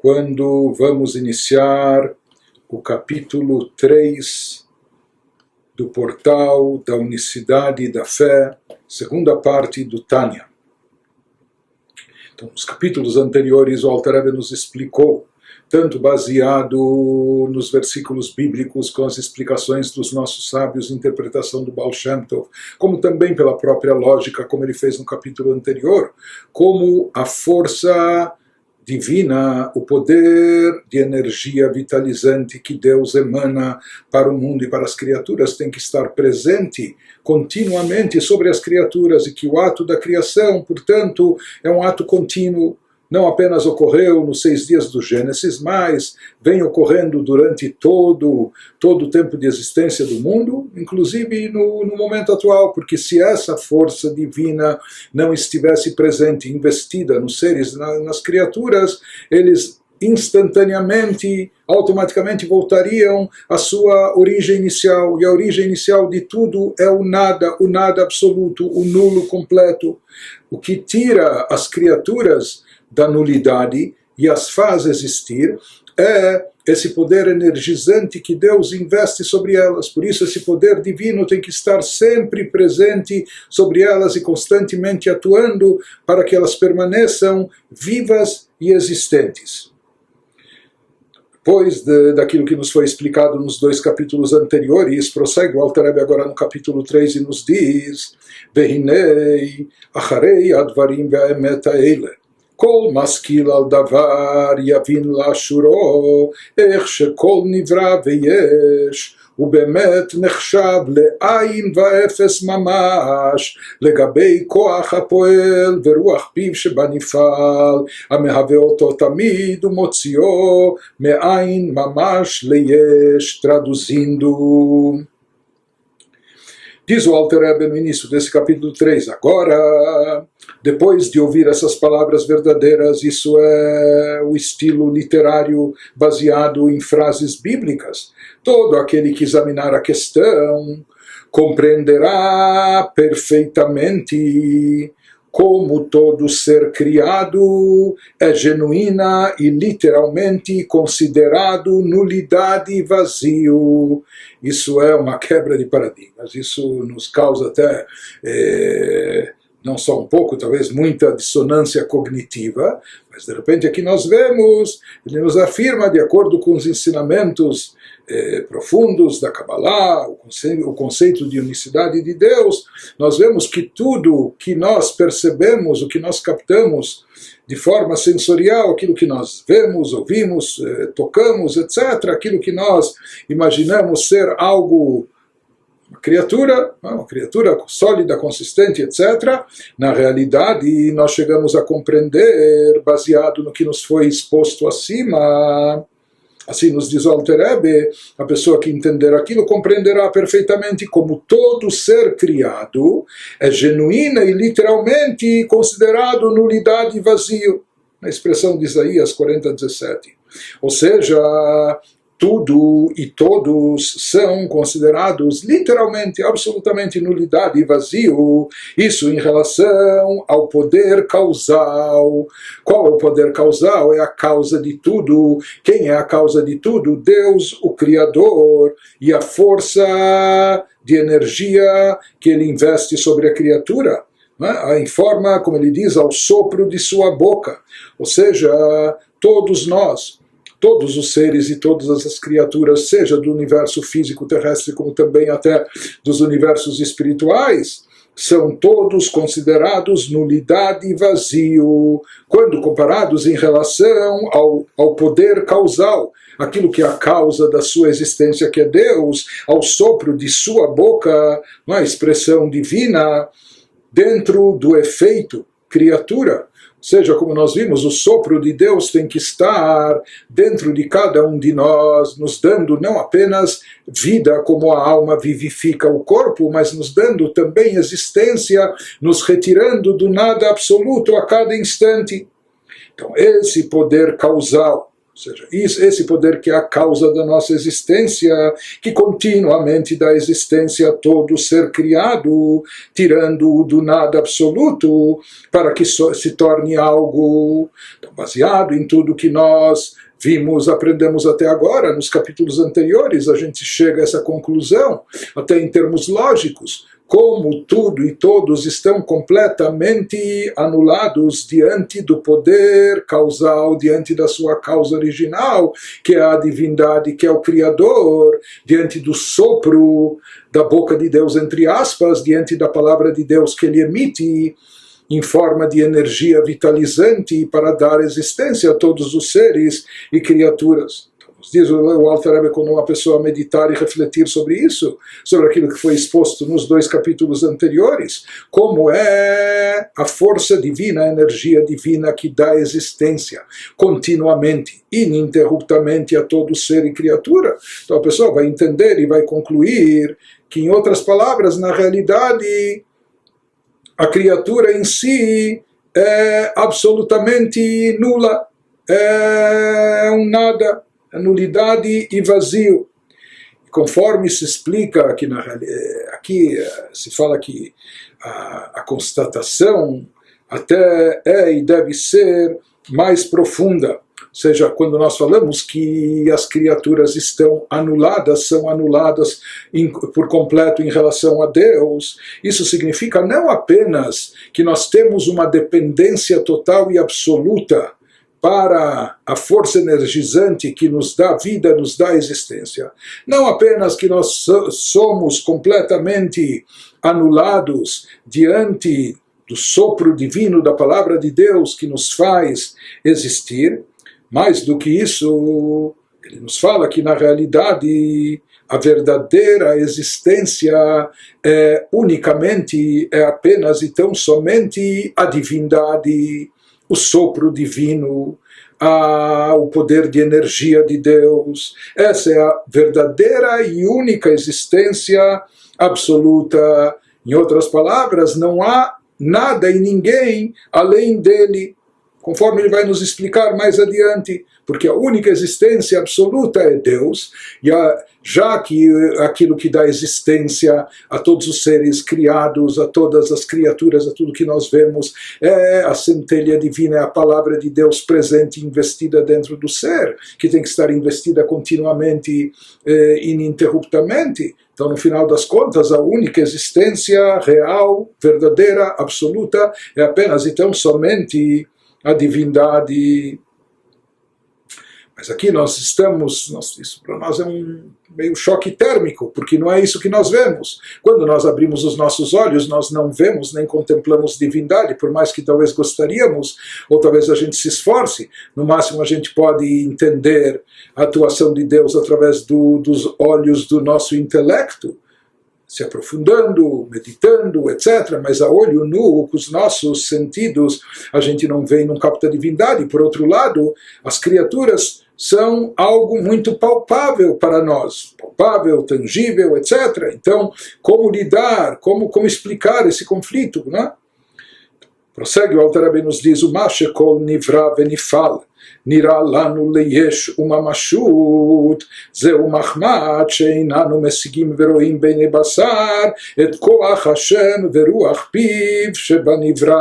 quando vamos iniciar o capítulo 3 do portal da Unicidade da Fé, segunda parte do Tânia. Então, nos capítulos anteriores, o Alter Rebbe nos explicou, tanto baseado nos versículos bíblicos com as explicações dos nossos sábios, interpretação do Baal Shem Tov, como também pela própria lógica, como ele fez no capítulo anterior, como a força divina, o poder de energia vitalizante que Deus emana para o mundo e para as criaturas tem que estar presente continuamente sobre as criaturas, e que o ato da criação, portanto, é um ato contínuo. Não apenas ocorreu nos 6 dias do Gênesis, mas vem ocorrendo durante todo o tempo de existência do mundo, inclusive no momento atual, porque se essa força divina não estivesse presente, investida nos seres, nas criaturas, eles instantaneamente, automaticamente voltariam à sua origem inicial, e a origem inicial de tudo é o nada absoluto, o nulo completo. O que tira as criaturas da nulidade e as faz existir é esse poder energizante que Deus investe sobre elas. Por isso esse poder divino tem que estar sempre presente sobre elas e constantemente atuando para que elas permaneçam vivas e existentes. Depois daquilo que nos foi explicado nos 2 capítulos anteriores, prossegue o Alter Rebbe agora no capítulo 3 e nos diz: Vehinei acharei advarim ve'emet ha'ele כל משכיל על דבר יבין לאשורו, איך שכל נברא ויש, ובאמת נחשב לעין ואפס ממש, לגבי כוח הפועל ורוח פיו שבנפעל, המהווה אותו תמיד ומוציאו מעין ממש ליש. Traduzindo, diz o Alter Rebbe no início desse capítulo 3, agora, depois de ouvir essas palavras verdadeiras, isso é o estilo literário baseado em frases bíblicas, todo aquele que examinar a questão compreenderá perfeitamente como todo ser criado é genuína e literalmente considerado nulidade e vazio. Isso é uma quebra de paradigmas, isso nos causa até, não só um pouco, talvez muita dissonância cognitiva, mas de repente aqui nós vemos, ele nos afirma, de acordo com os ensinamentos profundos da Kabbalah, o conceito de unicidade de Deus, nós vemos que tudo que nós percebemos, o que nós captamos de forma sensorial, aquilo que nós vemos, ouvimos, tocamos, etc., aquilo que nós imaginamos ser algo, uma criatura sólida, consistente, etc., na realidade nós chegamos a compreender, baseado no que nos foi exposto acima. Assim nos diz o Alter Rebbe, a pessoa que entender aquilo compreenderá perfeitamente como todo ser criado é genuína e literalmente considerado nulidade e vazio, na expressão de Isaías 40:17. Ou seja, tudo e todos são considerados literalmente, absolutamente nulidade e vazio. Isso em relação ao poder causal. Qual é o poder causal? É a causa de tudo. Quem é a causa de tudo? Deus, o Criador, e a força de energia que ele investe sobre a criatura, em forma, como ele diz, ao sopro de sua boca. Ou seja, todos nós, todos os seres e todas as criaturas, seja do universo físico terrestre como também até dos universos espirituais, são todos considerados nulidade e vazio, quando comparados em relação ao poder causal, aquilo que é a causa da sua existência, que é Deus, ao sopro de sua boca, uma expressão divina, dentro do efeito criatura. Ou seja, como nós vimos, o sopro de Deus tem que estar dentro de cada um de nós, nos dando não apenas vida como a alma vivifica o corpo, mas nos dando também existência, nos retirando do nada absoluto a cada instante. Então esse poder causal, Ou seja, esse poder que é a causa da nossa existência, que continuamente dá existência a todo ser criado, tirando-o do nada absoluto, para que se torne algo baseado em tudo que nós vimos, aprendemos até agora, nos capítulos anteriores, a gente chega a essa conclusão, até em termos lógicos, como tudo e todos estão completamente anulados diante do poder causal, diante da sua causa original, que é a divindade, que é o Criador, diante do sopro da boca de Deus, entre aspas, diante da palavra de Deus que ele emite, em forma de energia vitalizante para dar existência a todos os seres e criaturas. Diz o Alter Rebbe, quando uma pessoa meditar e refletir sobre isso, sobre aquilo que foi exposto nos 2 capítulos anteriores, como é a força divina, a energia divina que dá existência continuamente, ininterruptamente a todo ser e criatura. Então a pessoa vai entender e vai concluir que, em outras palavras, na realidade, a criatura em si é absolutamente nula, é um nada, é nulidade e vazio. Conforme se explica aqui, aqui se fala que a constatação até é e deve ser mais profunda. Ou seja, quando nós falamos que as criaturas estão anuladas, são anuladas por completo em relação a Deus, isso significa não apenas que nós temos uma dependência total e absoluta para a força energizante que nos dá vida, nos dá existência. Não apenas que nós somos completamente anulados diante do sopro divino da palavra de Deus que nos faz existir, mais do que isso, ele nos fala que na realidade a verdadeira existência é unicamente, é apenas e tão somente a divindade, o sopro divino, o poder de energia de Deus. Essa é a verdadeira e única existência absoluta. Em outras palavras, não há nada e ninguém além dele, conforme ele vai nos explicar mais adiante, porque a única existência absoluta é Deus, e já que aquilo que dá existência a todos os seres criados, a todas as criaturas, a tudo que nós vemos, é a centelha divina, é a palavra de Deus presente, investida dentro do ser, que tem que estar investida continuamente, ininterruptamente. Então, no final das contas, a única existência real, verdadeira, absoluta, é apenas e tão somente a divindade. Mas aqui nós estamos, isso para nós é um meio choque térmico, porque não é isso que nós vemos. Quando nós abrimos os nossos olhos, nós não vemos nem contemplamos divindade, por mais que talvez gostaríamos, ou talvez a gente se esforce. No máximo a gente pode entender a atuação de Deus através dos olhos do nosso intelecto, se aprofundando, meditando, etc. Mas a olho nu, com os nossos sentidos, a gente não vê e não capta a divindade. Por outro lado, as criaturas são algo muito palpável para nós, palpável, tangível, etc. Então, como lidar, como explicar esse conflito, né? Prossegue o Alter Rebbe nos diz: o Mashekol nivra venifal נראה לנו ליש וממשות, זהו מחמד שאיננו משיגים ורואים בעיני בשר את כוח השם ורוח פיו שבנברא.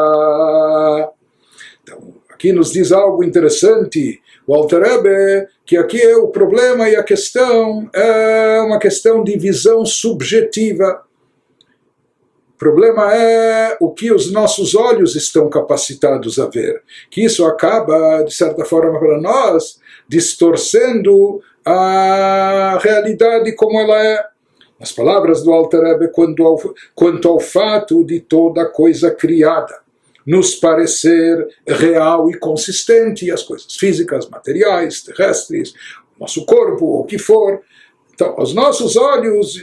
Então, aqui nos diz algo interessante o Alter Rebbe, que aqui o problema e a questão é uma questão de visão subjetiva. O problema é o que os nossos olhos estão capacitados a ver, que isso acaba, de certa forma para nós, distorcendo a realidade como ela é. As palavras do Alter Rebbe quanto ao fato de toda coisa criada nos parecer real e consistente, as coisas físicas, materiais, terrestres, nosso corpo, o que for. Então, aos nossos olhos,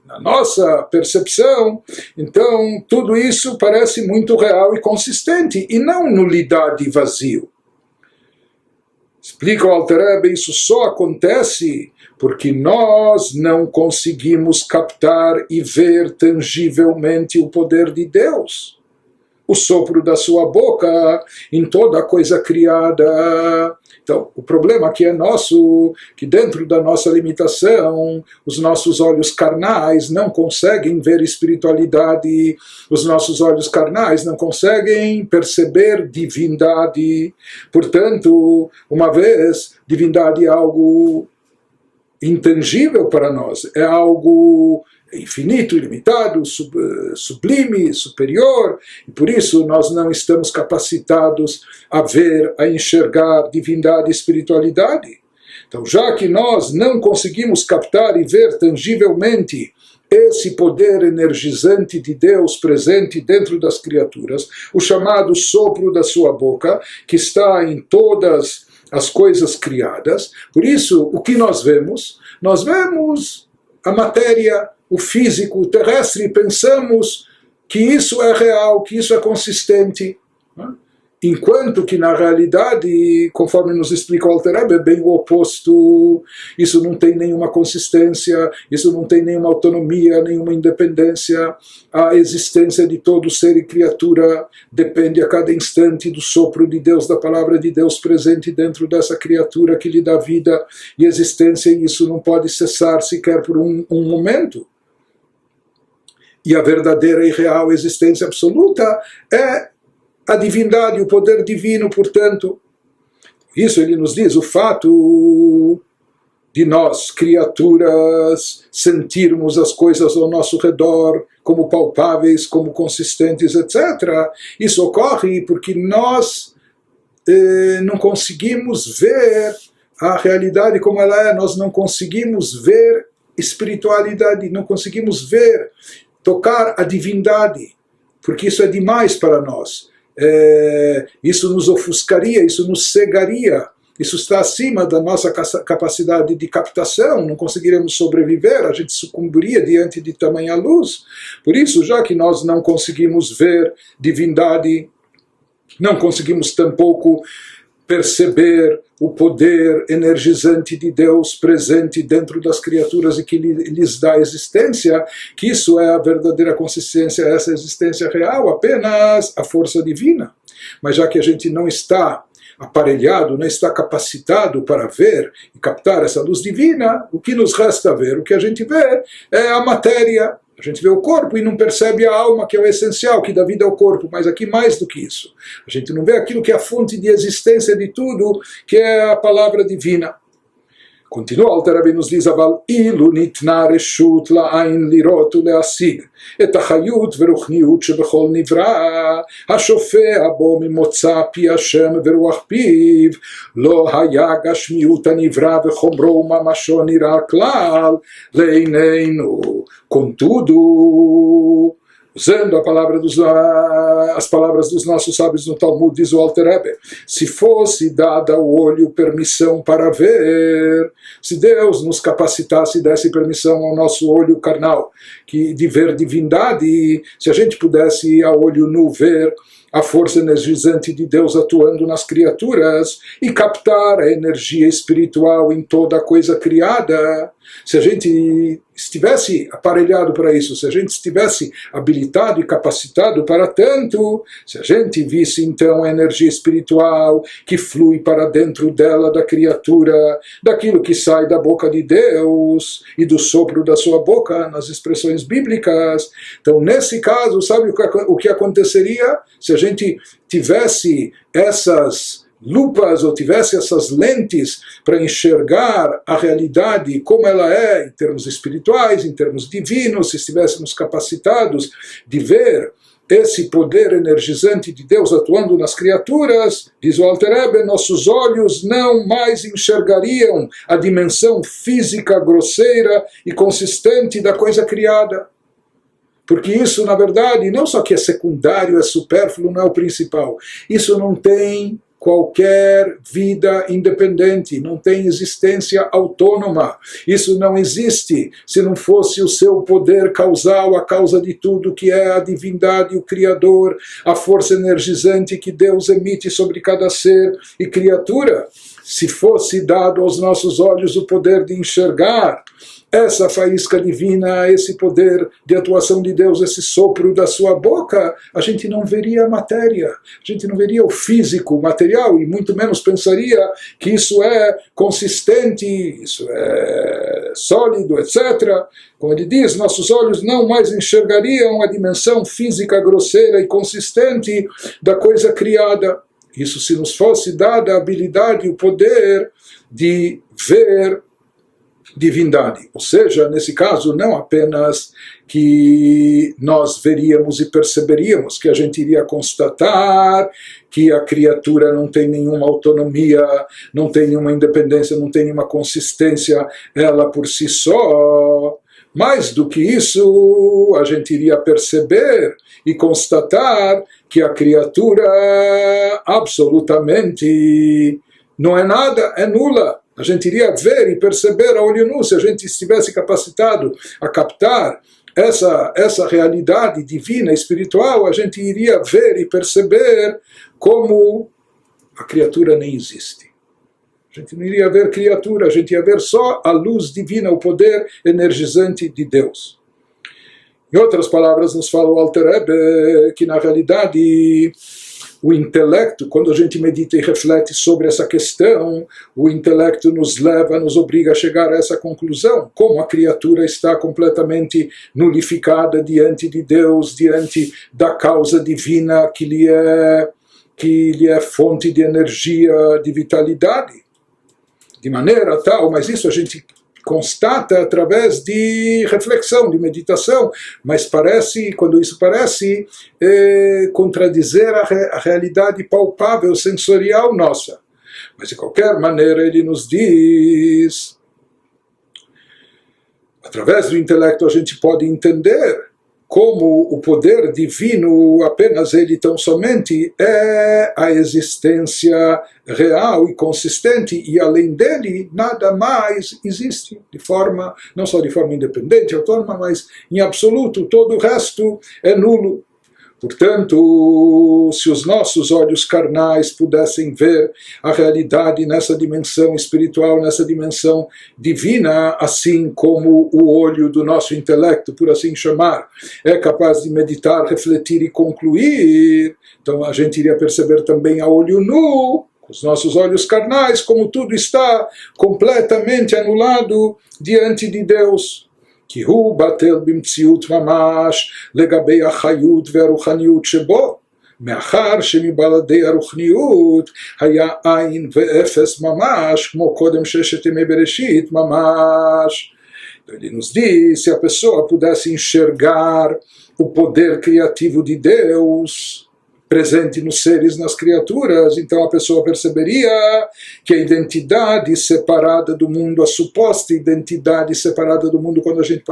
na nossa percepção, então tudo isso parece muito real e consistente, e não nulidade e vazio. Explica o Alter Rebbe, isso só acontece porque nós não conseguimos captar e ver tangivelmente o poder de Deus. o sopro da sua boca em toda a coisa criada. Então, o problema aqui é nosso, que dentro da nossa limitação, os nossos olhos carnais não conseguem ver espiritualidade, os nossos olhos carnais não conseguem perceber divindade. Portanto, uma vez, divindade é algo intangível para nós, é algo infinito, ilimitado, sublime, superior, e por isso nós não estamos capacitados a ver, a enxergar divindade e espiritualidade. Então, já que nós não conseguimos captar e ver tangivelmente esse poder energizante de Deus presente dentro das criaturas, o chamado sopro da sua boca, que está em todas as coisas criadas, por isso, o que nós vemos? Nós vemos a matéria, o físico, o terrestre, e pensamos que isso é real, que isso é consistente. Enquanto que na realidade, conforme nos explica o Alter Rebbe, é bem o oposto. Isso não tem nenhuma consistência, isso não tem nenhuma autonomia, nenhuma independência. A existência de todo ser e criatura depende a cada instante do sopro de Deus, da palavra de Deus presente dentro dessa criatura que lhe dá vida e existência, e isso não pode cessar sequer por um momento. E a verdadeira e real existência absoluta é a divindade, o poder divino, portanto. Isso ele nos diz, o fato de nós, criaturas, sentirmos as coisas ao nosso redor como palpáveis, como consistentes, etc. Isso ocorre porque nós não conseguimos ver a realidade como ela é, nós não conseguimos ver espiritualidade, não conseguimos ver, tocar a divindade, porque isso é demais para nós. Isso nos ofuscaria, isso nos cegaria, isso está acima da nossa capacidade de captação, não conseguiremos sobreviver, a gente sucumbiria diante de tamanha luz. Por isso, já que nós não conseguimos ver divindade, não conseguimos tampouco perceber o poder energizante de Deus presente dentro das criaturas e que lhes dá existência, que isso é a verdadeira consistência, essa existência real, apenas a força divina. Mas já que a gente não está aparelhado, não está capacitado para ver e captar essa luz divina, o que nos resta ver? O que a gente vê é a matéria. A gente vê o corpo e não percebe a alma, que é o essencial, que dá vida ao corpo, mas aqui mais do que isso. A gente não vê aquilo que é a fonte de existência de tudo, que é a palavra divina. Continua, Alter Rebbe nos diz, אבל אילו ניתנה רשות לעין לראות ולהשיג את החיות ורוחניות שבכל נברא, השופע בו ממוצא פי השם ורוח פיו, לא היה גשמיות הנברא וחומרו וממשו נראה כלל לעינינו. Contudo, usando as palavras dos nossos sábios no Talmud, diz o Alter Rebbe, se fosse dada ao olho permissão para ver, se Deus nos capacitasse e desse permissão ao nosso olho carnal de ver divindade, se a gente pudesse a olho nu ver a força energizante de Deus atuando nas criaturas e captar a energia espiritual em toda a coisa criada, se a gente estivesse aparelhado para isso, se a gente estivesse habilitado e capacitado para tanto, se a gente visse então a energia espiritual que flui para dentro dela, da criatura, daquilo que sai da boca de Deus e do sopro da sua boca, nas expressões bíblicas, então nesse caso, sabe o que aconteceria? Se a gente tivesse essas lupas ou tivesse essas lentes para enxergar a realidade como ela é em termos espirituais, em termos divinos, se estivéssemos capacitados de ver esse poder energizante de Deus atuando nas criaturas, diz o Alter Rebbe, nossos olhos não mais enxergariam a dimensão física grosseira e consistente da coisa criada. Porque isso, na verdade, não só que é secundário, é supérfluo, não é o principal. Isso não tem qualquer vida independente, não tem existência autônoma. Isso não existe se não fosse o seu poder causal, a causa de tudo, que é a divindade, o Criador, a força energizante que Deus emite sobre cada ser e criatura. Se fosse dado aos nossos olhos o poder de enxergar essa faísca divina, esse poder de atuação de Deus, esse sopro da sua boca, a gente não veria a matéria, a gente não veria o físico, o material, e muito menos pensaria que isso é consistente, isso é sólido, etc. Como ele diz, nossos olhos não mais enxergariam a dimensão física grosseira e consistente da coisa criada. Isso se nos fosse dada a habilidade, o poder de ver divindade. Ou seja, nesse caso, não apenas que nós veríamos e perceberíamos, que a gente iria constatar que a criatura não tem nenhuma autonomia, não tem nenhuma independência, não tem nenhuma consistência, ela por si só. Mais do que isso, a gente iria perceber e constatar que a criatura absolutamente não é nada, é nula. A gente iria ver e perceber a olho nu, se a gente estivesse capacitado a captar essa realidade divina, espiritual, a gente iria ver e perceber como a criatura nem existe. A gente não iria ver criatura, a gente ia ver só a luz divina, o poder energizante de Deus. Em outras palavras, nos fala o Alter Rebbe que na realidade o intelecto, quando a gente medita e reflete sobre essa questão, o intelecto nos leva, nos obriga a chegar a essa conclusão, como a criatura está completamente nulificada diante de Deus, diante da causa divina que lhe é fonte de energia, de vitalidade. De maneira tal, mas isso a gente constata através de reflexão, de meditação, mas parece, quando isso parece contradizer a realidade palpável, sensorial nossa. Mas de qualquer maneira ele nos diz, através do intelecto a gente pode entender como o poder divino, apenas ele tão somente, é a existência real e consistente, e além dele nada mais existe, não só de forma independente, autônoma, mas em absoluto, todo o resto é nulo. Portanto, se os nossos olhos carnais pudessem ver a realidade nessa dimensão espiritual, nessa dimensão divina, assim como o olho do nosso intelecto, por assim chamar, é capaz de meditar, refletir e concluir, então a gente iria perceber também a olho nu, com os nossos olhos carnais, como tudo está completamente anulado diante de Deus. כי הוא בטל במציאות ממש לגבי החיות והרוחניות שבו, מאחר שמבלעדי הרוחניות היה עין ואפס ממש, כמו קודם ששת ימי בראשית ממש. Ele nos diz, se a pessoa pudesse enxergar o poder criativo de Deus presente nos seres, nas criaturas, então a pessoa perceberia que a identidade separada do mundo, a suposta identidade separada do mundo, quando a gente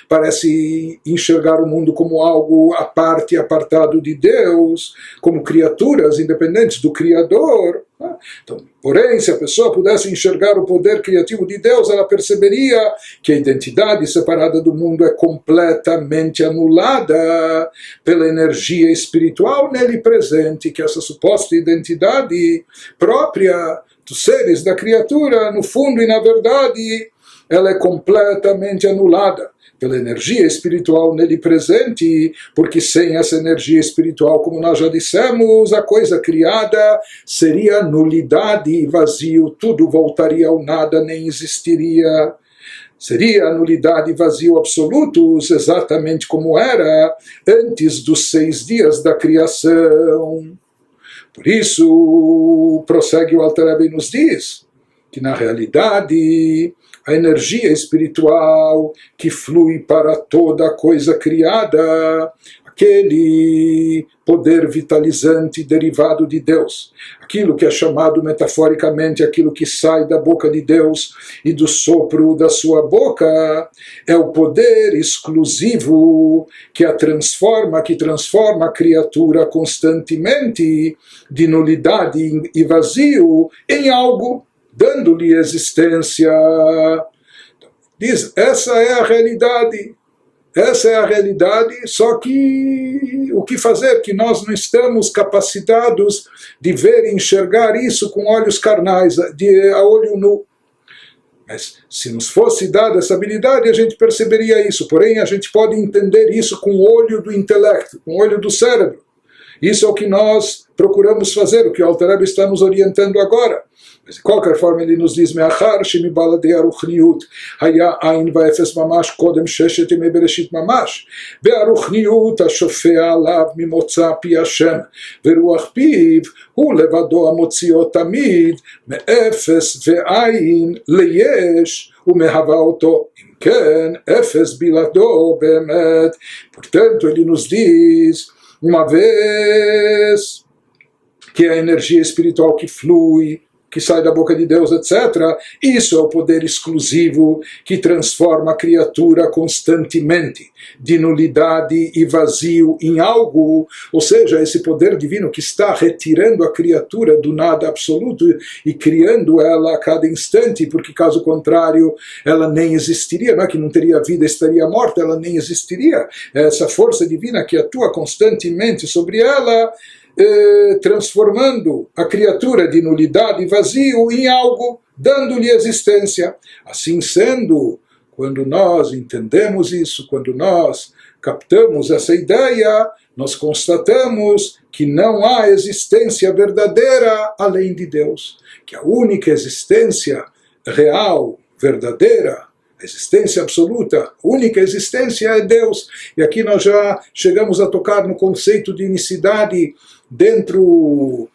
parece enxergar o mundo como algo à parte, apartado de Deus, como criaturas independentes do Criador. Então, porém, se a pessoa pudesse enxergar o poder criativo de Deus, ela perceberia que a identidade separada do mundo é completamente anulada pela energia espiritual nele presente, que essa suposta identidade própria dos seres, da criatura, no fundo e na verdade, ela é completamente anulada pela energia espiritual nele presente, porque sem essa energia espiritual, como nós já dissemos, a coisa criada seria nulidade e vazio, tudo voltaria ao nada, nem existiria. Seria a nulidade e vazio absolutos, exatamente como era antes dos 6 dias da criação. Por isso, prossegue o Alter Rebbe e nos diz que na realidade a energia espiritual que flui para toda a coisa criada, aquele poder vitalizante derivado de Deus, aquilo que é chamado metaforicamente aquilo que sai da boca de Deus e do sopro da sua boca, é o poder exclusivo que transforma a criatura constantemente de nulidade e vazio em algo, dando-lhe existência. Diz, essa é a realidade, só que o que fazer? Que nós não estamos capacitados de ver e enxergar isso com olhos carnais, a olho nu. Mas se nos fosse dada essa habilidade, a gente perceberia isso. Porém, a gente pode entender isso com o olho do intelecto, com o olho do cérebro. Isso é o que nós procuramos fazer, o que o Alter Rebbe está nos orientando agora. Mas de qualquer forma ele nos diz me'achar shemibaladei aruchniut haya ain va'efes mamash kodem sheshet yemei bereshit mamash ve'aruchniut ashofea alav mimotza pi Hashem veruach piv hu levado hamotzio tamid me'efes ve'ain leyesh umehava oto im ken efes bilado be'emet. Portanto ele nos diz, uma vez que a energia espiritual que flui, que sai da boca de Deus, etc., isso é o poder exclusivo que transforma a criatura constantemente de nulidade e vazio em algo, ou seja, esse poder divino que está retirando a criatura do nada absoluto e criando ela a cada instante, porque caso contrário ela nem existiria, não é que não teria vida, estaria morta, ela nem existiria. Essa força divina que atua constantemente sobre ela, transformando a criatura de nulidade e vazio em algo, dando-lhe existência. Assim sendo, quando nós entendemos isso, quando nós captamos essa ideia, nós constatamos que não há existência verdadeira além de Deus, que a única existência real, verdadeira, a existência absoluta, a única existência é Deus. E aqui nós já chegamos a tocar no conceito de unicidade dentro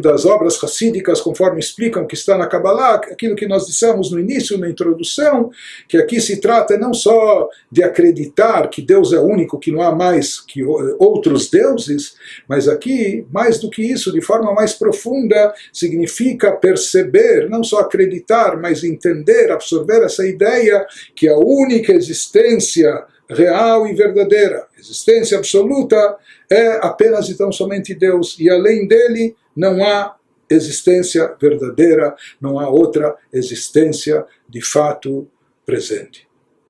das obras racídicas, conforme explicam que está na Kabbalah, aquilo que nós dissemos no início, na introdução, que aqui se trata não só de acreditar que Deus é único, que não há mais que outros deuses, mas aqui, mais do que isso, de forma mais profunda, significa perceber, não só acreditar, mas entender, absorver essa ideia que a única existência real e verdadeira, existência absoluta, é apenas e tão somente Deus, e além dele não há existência verdadeira, não há outra existência de fato presente.